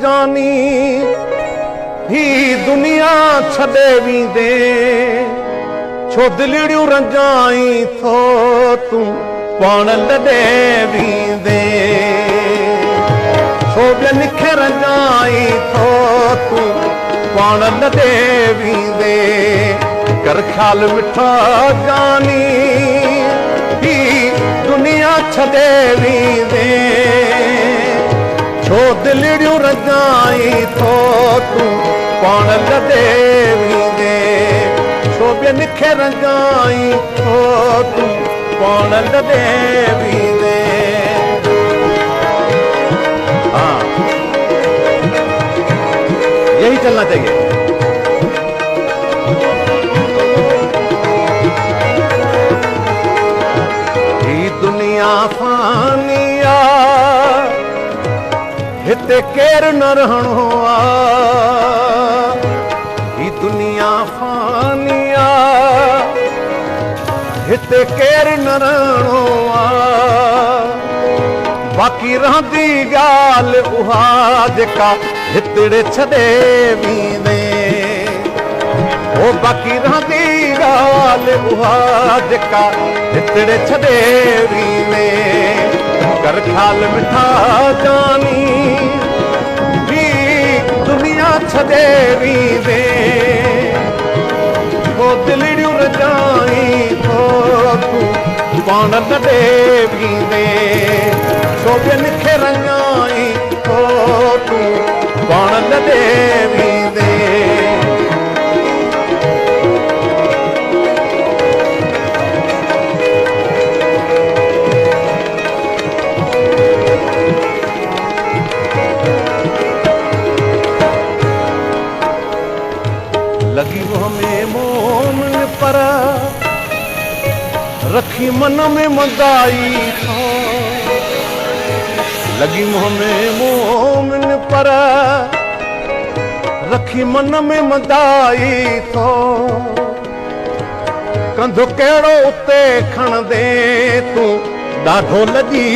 जानी ही दुनिया छॾे वींदे छो दिलिड़ियूं रंजाई थो तूं पाण लॾे वींदे छो ॿियनि खे रंजाई थो तूं पाण लॾे वींदे कर ख़्याल मिठा जानी ही दुनिया छॾे वींदे छो दिलिड़ियूं रंजाई थो तूं पाण लॾे वींदे छो ॿियनि खे रंजाई थो तूं पाण लॾे वींदे। हाँ, यही चलना चाहिए। ही दुनिया फानिया हिते केरु न रहणो आहे ही दुनिया फानिया हिते केरु न रहणो आहे बाक़ी रहंदी ॻाल्हि उहा जेका हितड़े छॾे वींदे ओ बाक़ी रहंदी ॻाल्हि उहा जेका हितड़े छॾे वींदे कर ख़्याल मिठा जानी ही दुनिया छॾे वींदे छो दिलिड़ियूं रंजाई थो तूं पाण लॾे वींदे छो ॿियनि खे रंजाई थो तूं पाण लॾे वींदे। लगी वो में मोमन पर रखी मन में मंदाई थो लगी मुँह में मोमन पर रखी मन में मंदाई थो कंधो कहिड़ो उते खणंदे तूं ॾाढो लॻी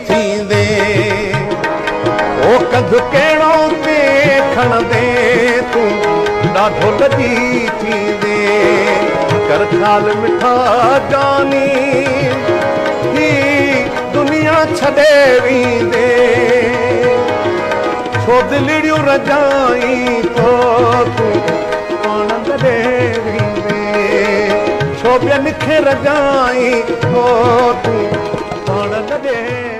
थींदे ओ कंधो कहिड़ो उते खणंदे तूं ॾाढो लॻी थींदे कर ख़्याल मिठा जानी ही दुनिया छॾे वींदे छो दिलिड़ियूं रंजाई थो तूं पाण लॾे वींदे छो ॿियनि खे रंजाई थो तूं पाण लॾे